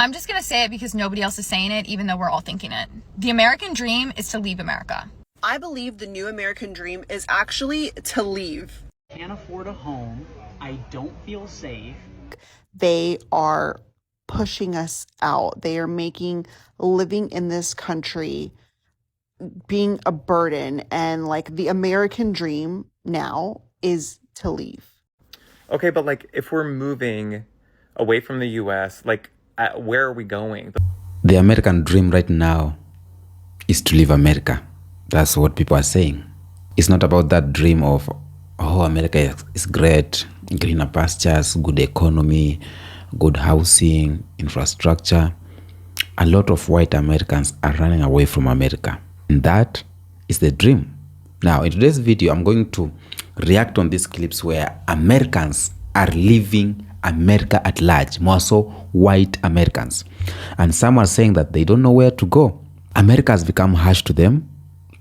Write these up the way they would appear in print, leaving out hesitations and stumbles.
I'm just gonna say it because nobody else is saying it, even though we're all thinking it. The American dream is to leave America. I believe the new American dream is actually to leave. Can't afford a home. I don't feel safe. They are pushing us out. They are making living in this country being a burden, and like the American dream now is to leave. Okay, but like if we're moving away from the US, like where are we going? The American dream right now is to leave America. That's what people are saying. It's not about that dream of, oh, America is great, greener pastures, good economy, good housing, infrastructure. A lot of white Americans are running away from America. And that is the dream. Now, in today's video, I'm going to react on these clips where Americans are leaving America at large, more so white Americans. And some are saying that they don't know where to go. America has become harsh to them,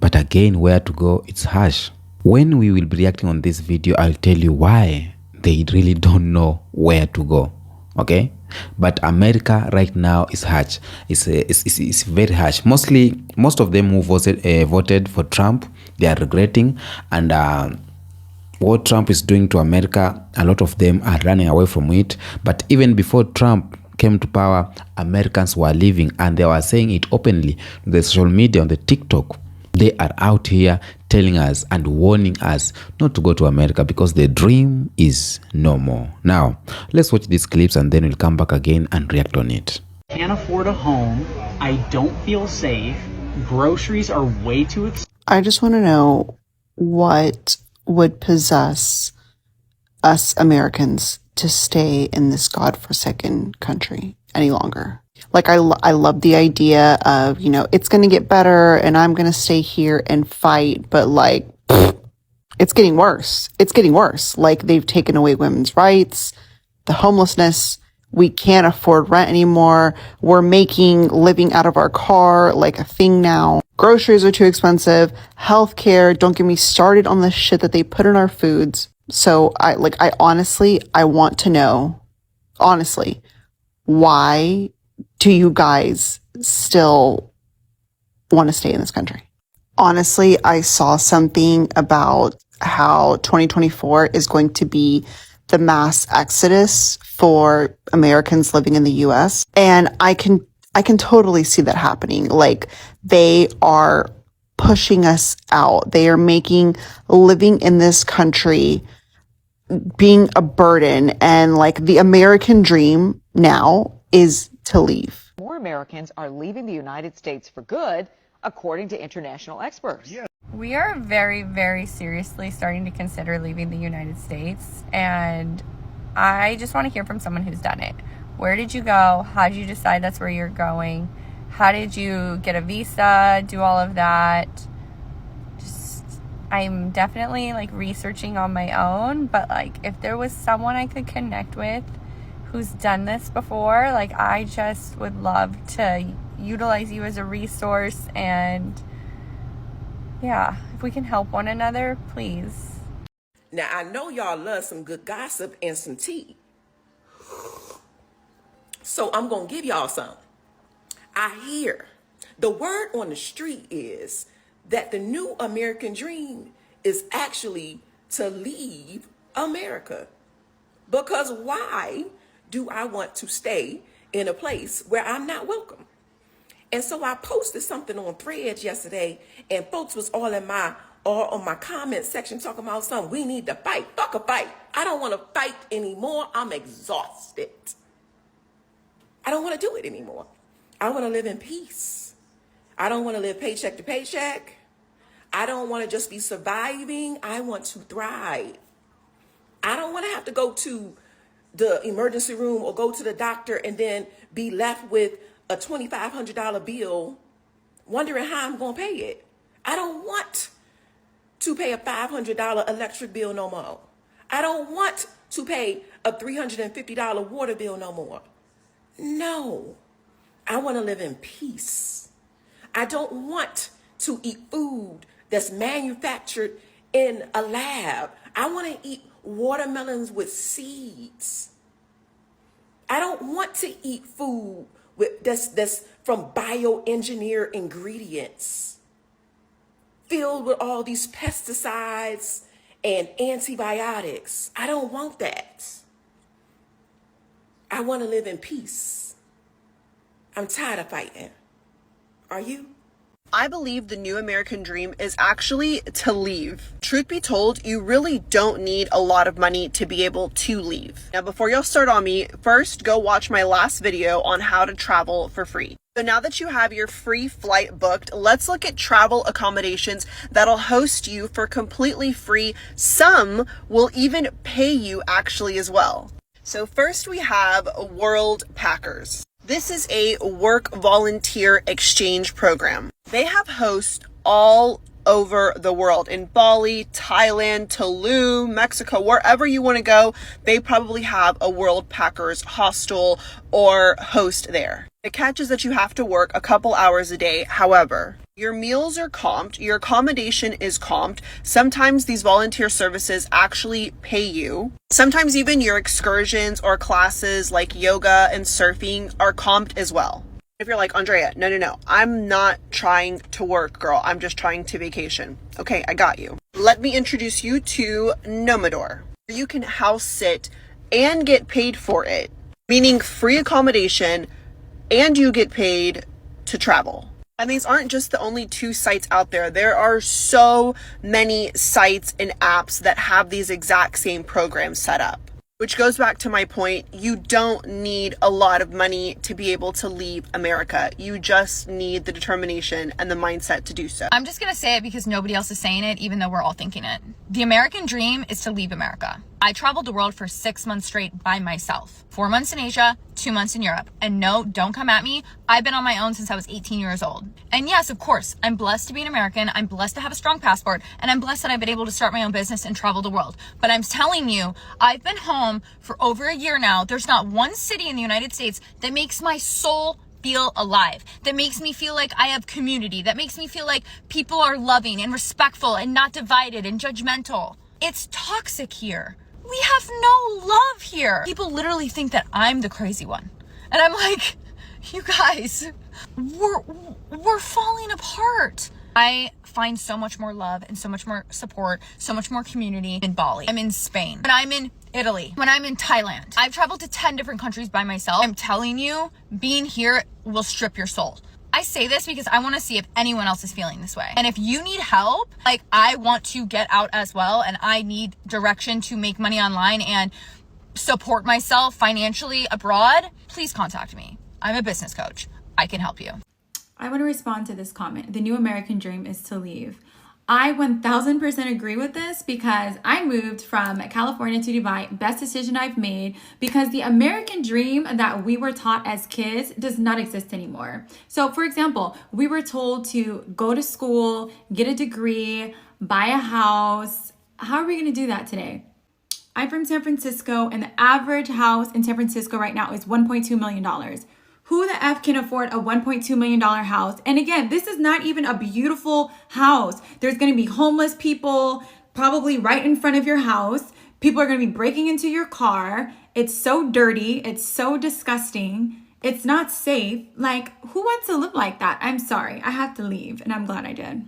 but again, where to go, it's harsh. When we will be reacting on this video, I'll tell you why they really don't know where to go. Okay, but America right now is harsh. It's very harsh. Most of them who voted for Trump, they are regretting, and what Trump is doing to America, a lot of them are running away from it. But even before Trump came to power, Americans were leaving, and they were saying it openly on the social media, on the TikTok. They are out here telling us and warning us not to go to America because the dream is no more. Now, let's watch these clips and then we'll come back again and react on it. Can't afford a home. I don't feel safe. Groceries are way too expensive. I just want to know what would possess us Americans to stay in this godforsaken country any longer. Like, I love the idea of, you know, it's going to get better and I'm going to stay here and fight. But like, it's getting worse. It's getting worse. Like, they've taken away women's rights, the homelessness. We can't afford rent anymore. We're making living out of our car like a thing now. Groceries are too expensive. Healthcare, don't get me started on the shit that they put in our foods. So I honestly want to know, honestly, why do you guys still want to stay in this country? Honestly, I saw something about how 2024 is going to be the mass exodus for Americans living in the US. And I can totally see that happening. Like, they are pushing us out. They are making living in this country being a burden, and like the American dream now is to leave. More Americans are leaving the United States for good, according to international experts. Yeah. We are very, very seriously starting to consider leaving the United States, and I just want to hear from someone who's done it. Where did you go? How did you decide that's where you're going? How did you get a visa? Do all of that? I'm definitely like researching on my own, but like if there was someone I could connect with who's done this before, like I just would love to utilize you as a resource. And yeah, if we can help one another, please. Now, I know y'all love some good gossip and some tea, so I'm gonna give y'all some. I hear the word on the street is that the new American dream is actually to leave America. Because why do I want to stay in a place where I'm not welcome? And so I posted something on Threads yesterday, and folks was all on my comment section talking about something. We need to fight. Fuck a fight. I don't want to fight anymore. I'm exhausted. I don't want to do it anymore. I want to live in peace. I don't want to live paycheck to paycheck. I don't want to just be surviving. I want to thrive. I don't want to have to go to the emergency room or go to the doctor and then be left with a $2,500 bill wondering how I'm going to pay it. I don't want to pay a $500 electric bill no more. I don't want to pay a $350 water bill no more. No, I want to live in peace. I don't want to eat food that's manufactured in a lab. I want to eat watermelons with seeds. I don't want to eat food that's from bioengineered ingredients, filled with all these pesticides and antibiotics. I don't want that. I want to live in peace. I'm tired of fighting. Are you? I believe the new American dream is actually to leave. Truth be told, you really don't need a lot of money to be able to leave. Now, before y'all start on me, first go watch my last video on how to travel for free. So now that you have your free flight booked, let's look at travel accommodations that'll host you for completely free. Some will even pay you actually as well. So first we have World Packers. This is a work volunteer exchange program. They have hosts all over the world, in Bali, Thailand, Tulum, Mexico, wherever you want to go. They probably have a World Packers hostel or host there. The catch is that you have to work a couple hours a day. However, your meals are comped, your accommodation is comped. Sometimes these volunteer services actually pay you. Sometimes even your excursions or classes like yoga and surfing are comped as well. If you're like, Andrea, no, I'm not trying to work, girl. I'm just trying to vacation. Okay, I got you. Let me introduce you to Nomador. You can house sit and get paid for it, meaning free accommodation, and you get paid to travel. And these aren't just the only two sites out there. There are so many sites and apps that have these exact same programs set up. Which goes back to my point, you don't need a lot of money to be able to leave America. You just need the determination and the mindset to do so. I'm just gonna say it because nobody else is saying it, even though we're all thinking it. The American dream is to leave America. I traveled the world for 6 months straight by myself. 4 months in Asia, 2 months in Europe. And no, don't come at me. I've been on my own since I was 18 years old. And yes, of course, I'm blessed to be an American. I'm blessed to have a strong passport. And I'm blessed that I've been able to start my own business and travel the world. But I'm telling you, I've been home for over a year now. There's not one city in the United States that makes my soul feel alive, that makes me feel like I have community, that makes me feel like people are loving and respectful and not divided and judgmental. It's toxic here. We have no love here. People literally think that I'm the crazy one. And I'm like, you guys, we're falling apart. I find so much more love and so much more support, so much more community in Bali. I'm in Spain. When I'm in Italy. When I'm in Thailand. I've traveled to 10 different countries by myself. I'm telling you, being here will strip your soul. I say this because I want to see if anyone else is feeling this way. And if you need help, like I want to get out as well, and I need direction to make money online and support myself financially abroad, please contact me. I'm a business coach. I can help you. I want to respond to this comment. The new American dream is to leave. I 1000% agree with this because I moved from California to Dubai. Best decision I've made, because the American dream that we were taught as kids does not exist anymore. So for example, we were told to go to school, get a degree, buy a house. How are we going to do that today? I'm from San Francisco, and the average house in San Francisco right now is $1.2 million. Who the F can afford a $1.2 million house? And again, this is not even a beautiful house. There's gonna be homeless people probably right in front of your house. People are gonna be breaking into your car. It's so dirty, it's so disgusting. It's not safe. Like, who wants to live like that? I'm sorry, I have to leave, and I'm glad I did.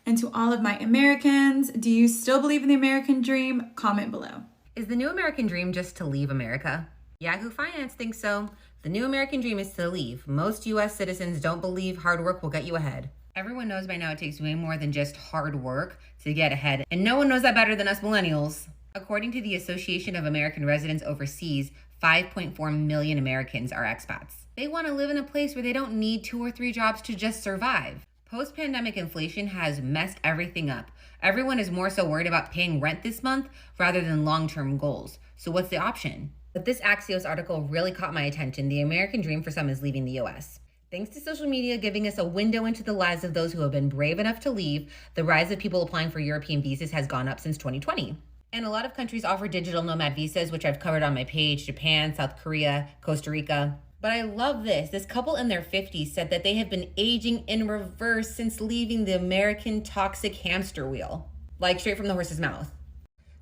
And to all of my Americans, do you still believe in the American dream? Comment below. Is the new American dream just to leave America? Yahoo Finance thinks so. The new American dream is to leave. Most US citizens don't believe hard work will get you ahead. Everyone knows by now it takes way more than just hard work to get ahead, and no one knows that better than us millennials. According to the Association of American Residents Overseas, 5.4 million Americans are expats. They want to live in a place where they don't need 2 or 3 jobs to just survive. Post-pandemic inflation has messed everything up. Everyone is more so worried about paying rent this month rather than long-term goals. So what's the option? But this Axios article really caught my attention. The American dream for some is leaving the US. Thanks to social media giving us a window into the lives of those who have been brave enough to leave, the rise of people applying for European visas has gone up since 2020. And a lot of countries offer digital nomad visas, which I've covered on my page: Japan, South Korea, Costa Rica. But I love this. This couple in their 50s said that they have been aging in reverse since leaving the American toxic hamster wheel. Like straight from the horse's mouth.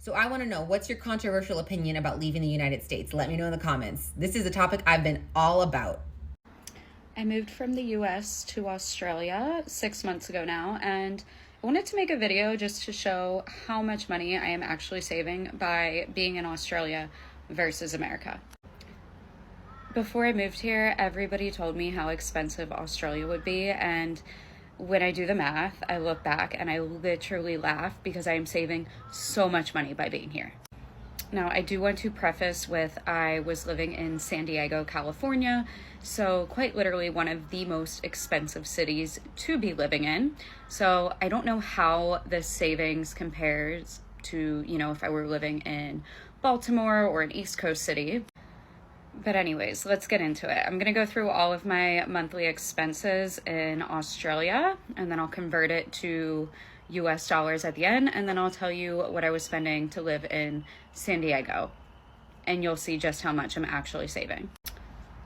So I want to know, what's your controversial opinion about leaving the United States? Let me know in the comments. This is a topic I've been all about. I moved from the US to Australia 6 months ago now, and I wanted to make a video just to show how much money I am actually saving by being in Australia versus America. Before I moved here, everybody told me how expensive Australia would be, and when I do the math, I look back and I literally laugh because I am saving so much money by being here. Now, I do want to preface with I was living in San Diego, California, so quite literally one of the most expensive cities to be living in. So I don't know how this savings compares to, if I were living in Baltimore or an East Coast city. But anyways, let's get into it. I'm going to go through all of my monthly expenses in Australia, and then I'll convert it to US dollars at the end, and then I'll tell you what I was spending to live in San Diego, and you'll see just how much I'm actually saving.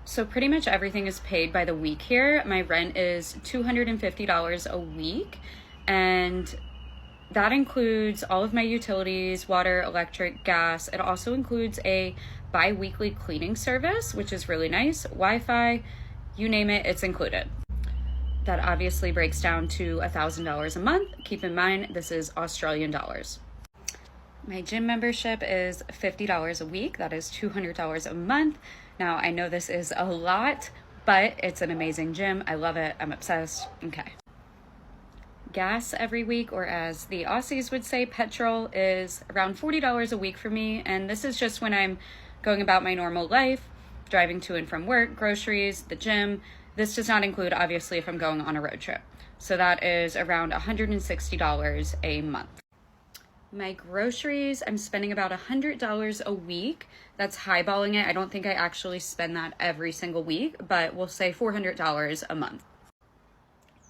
So pretty much everything is paid by the week here. My rent is $250 a week, and that includes all of my utilities, water, electric, gas. It also includes a bi-weekly cleaning service, which is really nice. Wi-Fi, you name it, it's included. That obviously breaks down to $1,000 a month. Keep in mind, this is Australian dollars. My gym membership is $50 a week. That is $200 a month. Now, I know this is a lot, but it's an amazing gym. I love it. I'm obsessed. Okay. Gas every week, or as the Aussies would say, petrol, is around $40 a week for me. And this is just when I'm going about my normal life, driving to and from work, groceries, the gym. This does not include, obviously, if I'm going on a road trip. So that is around $160 a month. My groceries, I'm spending about $100 a week. That's highballing it. I don't think I actually spend that every single week, but we'll say $400 a month.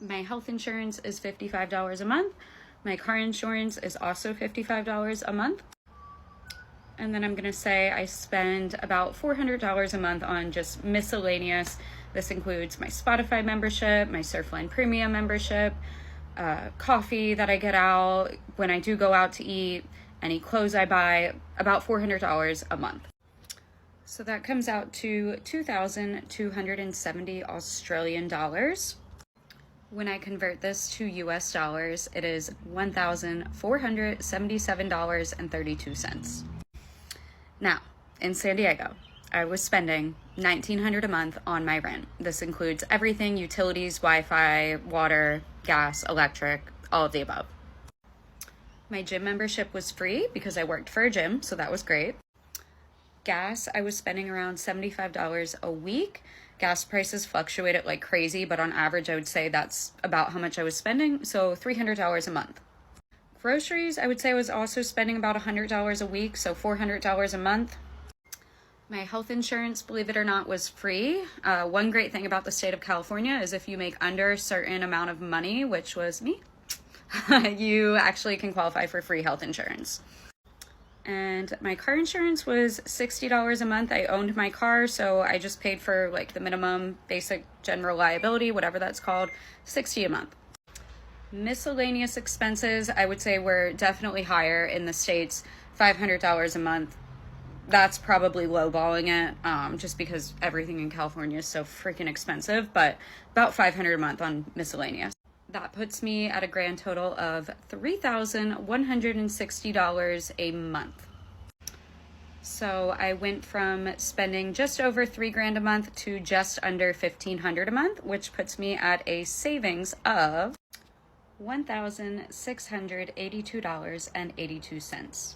My health insurance is $55 a month. My car insurance is also $55 a month. And then I'm going to say I spend about $400 a month on just miscellaneous. This includes my Spotify membership, my Surfline Premium membership, coffee that I get out, when I do go out to eat, any clothes I buy, about $400 a month. So that comes out to 2,270 Australian dollars. When I convert this to US dollars, it is $1,477.32. Now, in San Diego, I was spending $1,900 a month on my rent. This includes everything: utilities, Wi-Fi, water, gas, electric, all of the above. My gym membership was free because I worked for a gym, so that was great. Gas, I was spending around $75 a week. Gas prices fluctuated like crazy, but on average, I would say that's about how much I was spending, so $300 a month. Groceries, I would say I was also spending about $100 a week, so $400 a month. My health insurance, believe it or not, was free. One great thing about the state of California is if you make under a certain amount of money, which was me, you actually can qualify for free health insurance. And my car insurance was $60 a month. I owned my car, so I just paid for like the minimum basic general liability, whatever that's called, $60 a month. Miscellaneous expenses, I would say, were definitely higher in the States, $500 a month. That's probably lowballing it, just because everything in California is so freaking expensive, but about $500 a month on miscellaneous. That puts me at a grand total of $3,160 a month. So I went from spending just over $3,000 a month to just under $1,500 a month, which puts me at a savings of $1,682.82.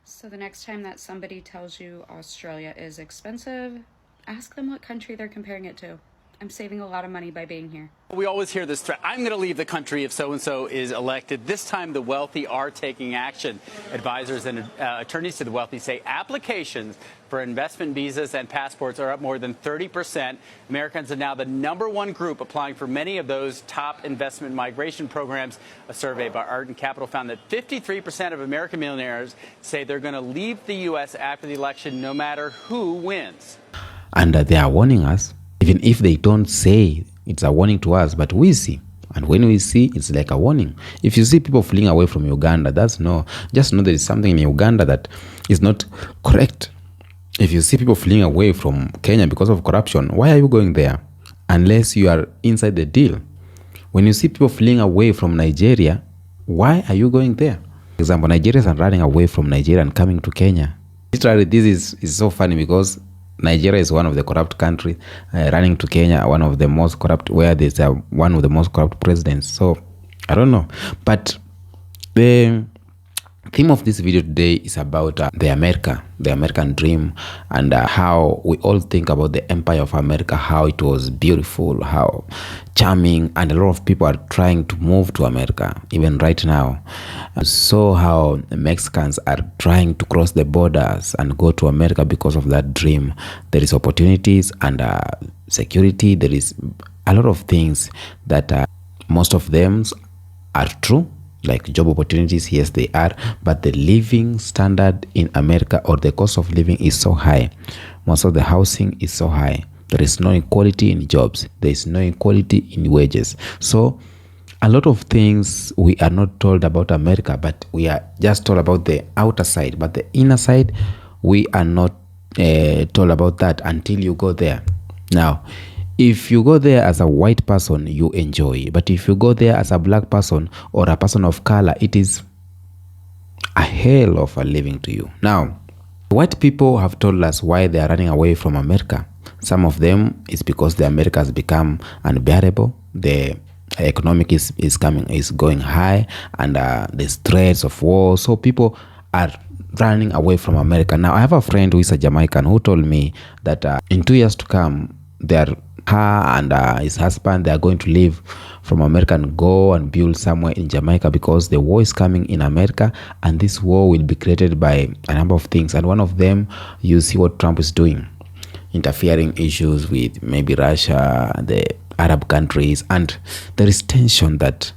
So the next time that somebody tells you Australia is expensive, ask them what country they're comparing it to. I'm saving a lot of money by being here. We always hear this threat: I'm going to leave the country if so-and-so is elected. This time, the wealthy are taking action. Advisors and attorneys to the wealthy say applications for investment visas and passports are up more than 30%. Americans are now the #1 group applying for many of those top investment migration programs. A survey by Ardent Capital found that 53% of American millionaires say they're going to leave the U.S. after the election, no matter who wins. And they are warning us. Even if they don't say it's a warning to us, but we see. And when we see, it's like a warning. If you see people fleeing away from Uganda, just know there is something in Uganda that is not correct. If you see people fleeing away from Kenya because of corruption, why are you going there? unless you are inside the deal. When you see people fleeing away from Nigeria, why are you going there? For example, Nigerians are running away from Nigeria and coming to Kenya. Literally, this is so funny because Nigeria is one of the corrupt countries, running to Kenya, one of the most corrupt, where there's one of the most corrupt presidents. So, I don't know. But the theme of this video today is about the American dream, and how we all think about the empire of America, how it was beautiful, how charming, and a lot of people are trying to move to America even right now. So how Mexicans are trying to cross the borders and go to America because of that dream. There is opportunities and security. There is a lot of things that most of them are true, like job opportunities. Yes, they are, but the living standard in America, or the cost of living, is so high. Most of the housing is so high. There is no equality in jobs. There is no equality in wages. So a lot of things we are not told about America, but we are just told about the outer side. But the inner side, we are not told about that until you go there. Now, if you go there as a white person, you enjoy. But if you go there as a black person or a person of color, it is a hell of a living to you. Now, white people have told us why they are running away from America. Some of them is because the America has become unbearable. The economic is going high, and there's threats of war. So people are running away from America. Now, I have a friend who is a Jamaican who told me that in 2 years to come, her and his husband, they are going to leave from America and go and build somewhere in Jamaica, because the war is coming in America, and this war will be created by a number of things. And one of them, you see what Trump is doing, interfering issues with maybe Russia, the Arab countries, and there is tension that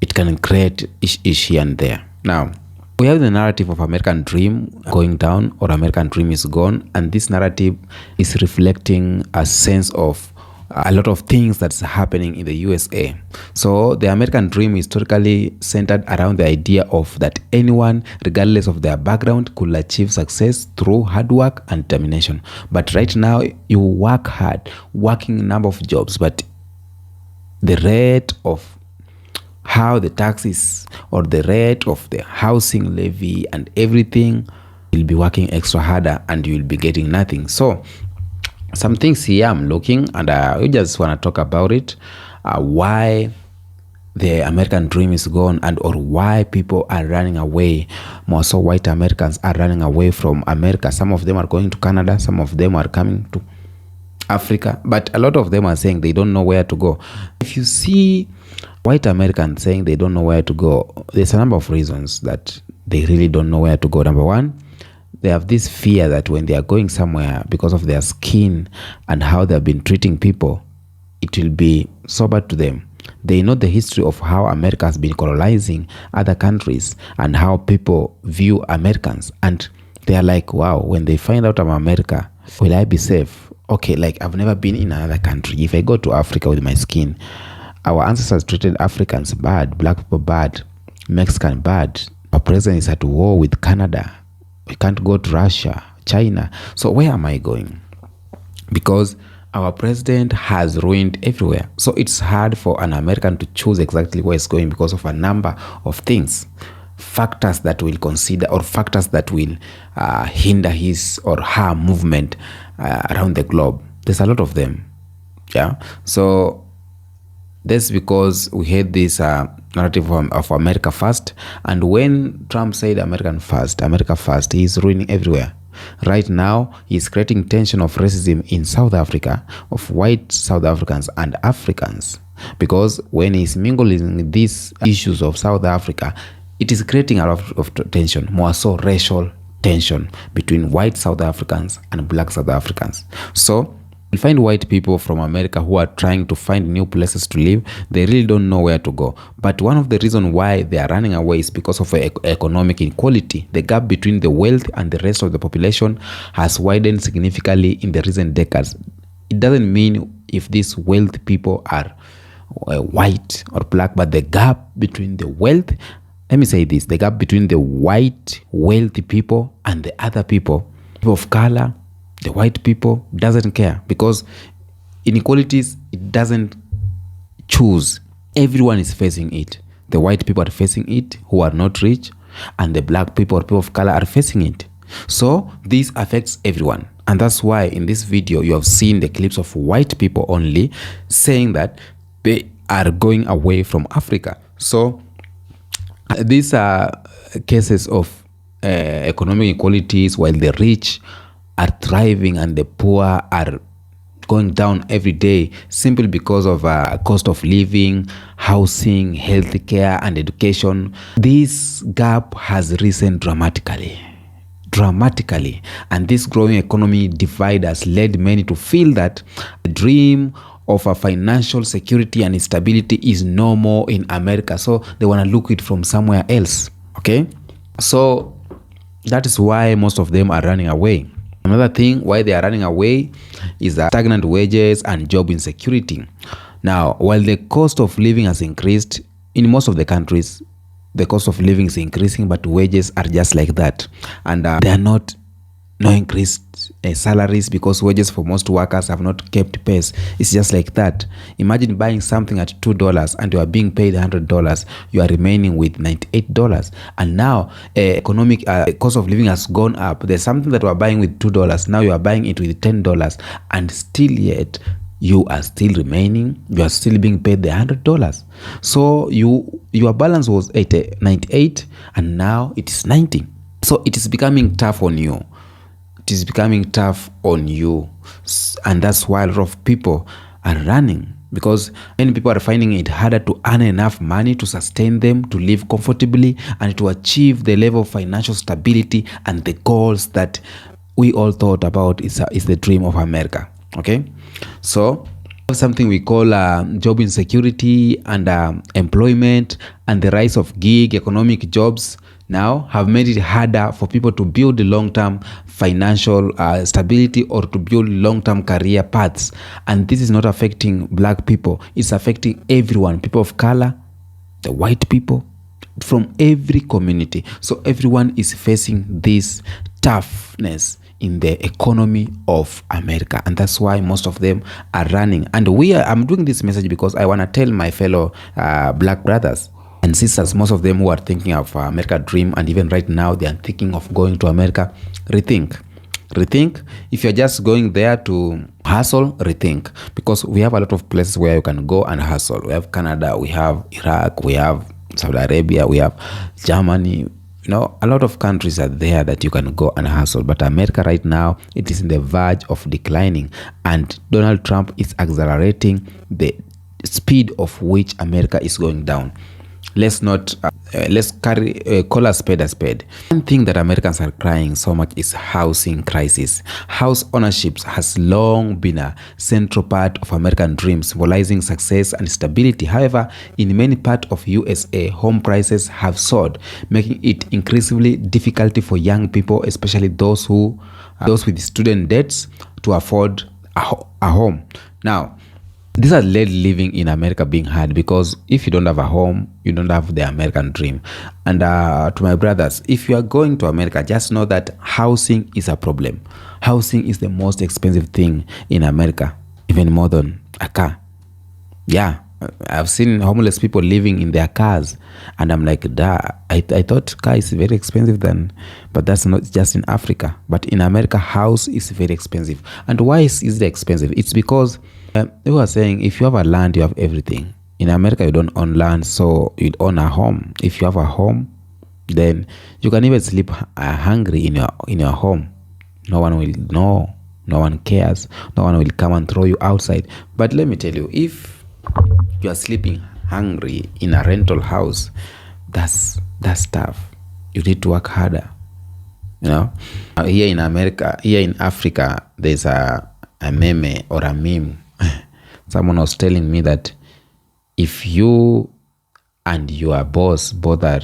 it can create ish here and there. Now, we have the narrative of American dream going down, or American dream is gone, and this narrative is reflecting a sense of a lot of things that's happening in the USA. So the American dream is historically centered around the idea of that anyone, regardless of their background, could achieve success through hard work and determination. But right now, you work hard, working a number of jobs, but the rate of how the taxes or the rate of the housing levy and everything, you'll be working extra harder and you'll be getting nothing. So some things here I'm looking, and we just want to talk about it, why the American dream is gone, and or why people are running away. More so white Americans are running away from America. Some of them are going to Canada, some of them are coming to Africa, but a lot of them are saying they don't know where to go. If you see white Americans saying they don't know where to go, there's a number of reasons that they really don't know where to go. Number one, they have this fear that when they are going somewhere, because of their skin and how they've been treating people, it will be so bad to them. They know the history of how America has been colonizing other countries and how people view Americans, and they are like, wow, when they find out I'm America, will I be safe? Okay, like I've never been in another country. If I go to Africa with my skin, our ancestors treated Africans bad, black people bad, Mexican bad. Our president is at war with Canada. We can't go to Russia, China. So where am I going? Because our president has ruined everywhere. So it's hard for an American to choose exactly where he's going because of a number of things, factors that will consider, or factors that will hinder his or her movement around the globe. There's a lot of them. Yeah. So that's because we had this narrative of America first. And when Trump said America first, he's ruining everywhere. Right now, he's creating tension of racism in South Africa, of white South Africans and Africans. Because when he's mingling these issues of South Africa, it is creating a lot of tension, more so racial tension between white South Africans and black South Africans. So you find white people from America who are trying to find new places to live. They really don't know where to go. But one of the reasons why they are running away is because of economic inequality. The gap between the wealth and the rest of the population has widened significantly in the recent decades. It doesn't mean if these wealthy people are white or black, but the gap between the wealth, let me say this, the gap between the white wealthy people and the other people of color, the white people, doesn't care, because inequalities, it doesn't choose. Everyone is facing it. The white people are facing it who are not rich, and the black people or people of color are facing it. So this affects everyone. And that's why in this video you have seen the clips of white people only saying that they are going away from Africa. So these are cases of economic inequalities, while the rich are thriving and the poor are going down every day simply because of cost of living, housing, healthcare, and education. This gap has risen dramatically. And this growing economy divide has led many to feel that the dream of a financial security and stability is no more in America, so they want to look it from somewhere else. Okay, so that is why most of them are running away. Another thing why they are running away is stagnant wages and job insecurity. Now, while the cost of living has increased in most of the countries, the cost of living is increasing, but wages are just like that, and they are not increased salaries, because wages for most workers have not kept pace. It's just like that. Imagine buying something at $2 and you are being paid $100. You are remaining with $98, and now economic cost of living has gone up. There's something that you are buying with $2, now you are buying it with $10, and still yet you are still remaining, you are still being paid the $100. So your balance was 98 and now it is 90. So it is becoming tough on you. It is becoming tough on you, and that's why a lot of people are running, because many people are finding it harder to earn enough money to sustain them, to live comfortably, and to achieve the level of financial stability and the goals that we all thought about is the dream of America. Okay, so something we call job insecurity and employment, and the rise of gig economic jobs now have made it harder for people to build long-term financial stability or to build long-term career paths. And this is not affecting black people, it's affecting everyone, people of color, the white people, from every community. So everyone is facing this toughness in the economy of America, and that's why most of them are running. And I'm doing this message because I want to tell my fellow black brothers and sisters, most of them who are thinking of America dream, and even right now they are thinking of going to America, rethink. If you're just going there to hustle, rethink, because we have a lot of places where you can go and hustle. We have Canada, we have Iraq, we have Saudi Arabia, we have Germany. A lot of countries are there that you can go and hustle. But America right now, it is in the verge of declining, and Donald Trump is accelerating the speed of which America is going down. Let's call a spade a spade. One thing that Americans are crying so much is housing crisis. House ownership has long been a central part of American dream, symbolizing success and stability. However, in many parts of USA, home prices have soared, making it increasingly difficult for young people, especially those with student debts, to afford a home. Now, this has led living in America being hard, because if you don't have a home, you don't have the American dream. And to my brothers, if you are going to America, just know that housing is a problem. Housing is the most expensive thing in America, even more than a car. Yeah, I've seen homeless people living in their cars, and I'm like, I thought car is very expensive then, but that's not just in Africa. But in America, house is very expensive. And why is it expensive? It's because they were saying if you have a land, you have everything. In America, you don't own land, so you own a home. If you have a home, then you can even sleep hungry in your home. No one will know. No one cares. No one will come and throw you outside. But let me tell you, if you are sleeping hungry in a rental house, that's tough. You need to work harder. Here in America, here in Africa, there's a meme or a meme. Someone was telling me that if you and your boss both are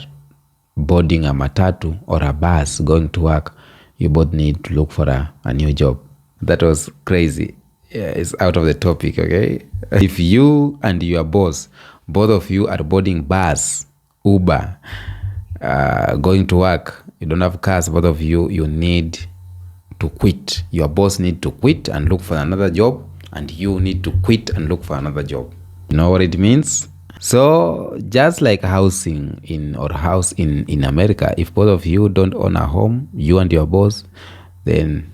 boarding a matatu or a bus going to work, you both need to look for a new job. That was crazy. Yeah, it's out of the topic, okay? If you and your boss, both of you are boarding bus, Uber, going to work, you don't have cars, both of you need to quit. Your boss need to quit and look for another job, and you need to quit and look for another job. You know what it means? So just like housing in America, if both of you don't own a home, you and your boss, then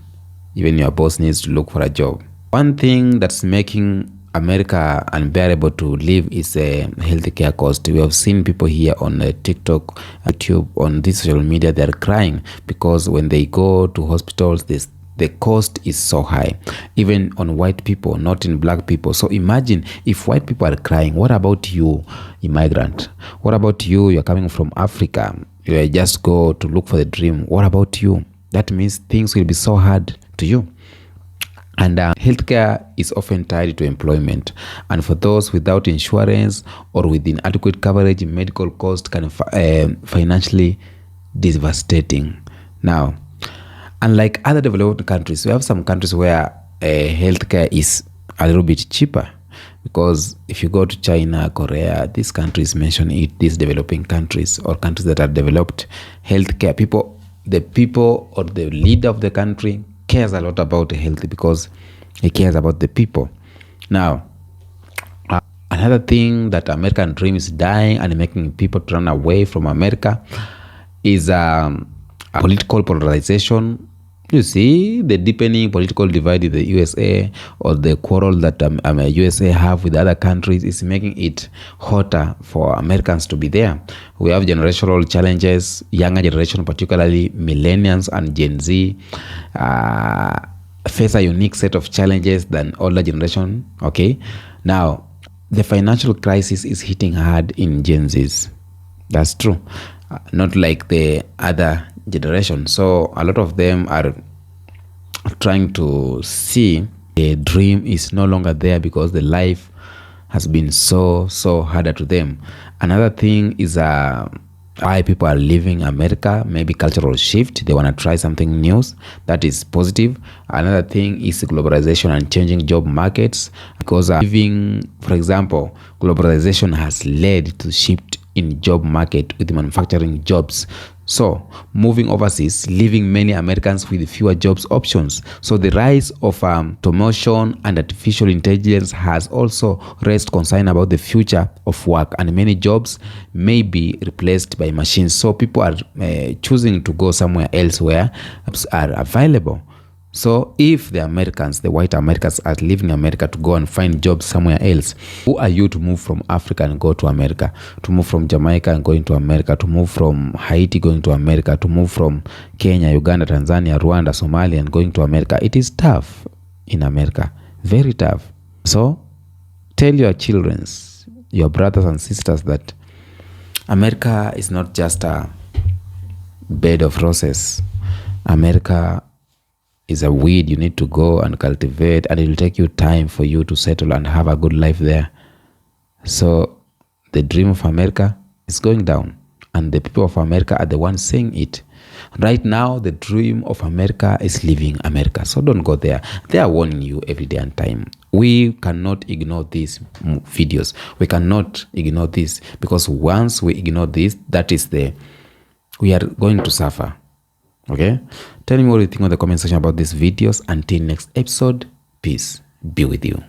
even your boss needs to look for a job. One thing that's making America unbearable to live is a healthcare cost. We have seen people here on TikTok, YouTube, on this social media, they're crying because when they go to hospitals, the cost is so high, even on white people, not in black people. So imagine if white people are crying, what about you, immigrant? What about you? You're coming from Africa. You just go to look for the dream. What about you? That means things will be so hard to you. And healthcare is often tied to employment. And for those without insurance or with inadequate coverage, medical costs can financially devastating. Now, unlike other developed countries, we have some countries where healthcare is a little bit cheaper. Because if you go to China, Korea, these countries mention it, these developing countries or countries that are developed, healthcare, the people or the leader of the country cares a lot about health because he cares about the people. Now, another thing that American dream is dying and making people run away from America is a political polarization. You see, the deepening political divide in the USA or the quarrel that USA have with other countries is making it hotter for Americans to be there. We have generational challenges, younger generation, particularly millennials and Gen Z, face a unique set of challenges than older generation. Okay, now the financial crisis is hitting hard in Gen Zs. That's true. Not like the other generation. So a lot of them are trying to see the dream is no longer there because the life has been so harder to them. Another thing is why people are leaving America, maybe cultural shift. They want to try something new. That is positive. Another thing is globalization and changing job markets because for example, globalization has led to shift in job market with manufacturing jobs. So moving overseas, leaving many Americans with fewer jobs options. So the rise of automation and artificial intelligence has also raised concern about the future of work, and many jobs may be replaced by machines. So people are choosing to go somewhere else where jobs are available. So if the Americans, the white Americans, are leaving America to go and find jobs somewhere else, who are you to move from Africa and go to America, to move from Jamaica and going to America, to move from Haiti going to America, to move from Kenya, Uganda, Tanzania, Rwanda, Somalia and going to America? It is tough in America, very tough. So tell your children, your brothers and sisters, that America is not just a bed of roses. America is a weed you need to go and cultivate, and it will take you time for you to settle and have a good life there. So the dream of America is going down, and the people of America are the ones saying it. Right now, the dream of America is leaving America. So don't go there. They are warning you every day and time. We cannot ignore these videos. We cannot ignore this, because once we ignore this, we are going to suffer. Okay, tell me what you think on the comment section about these videos. Until next episode, peace be with you.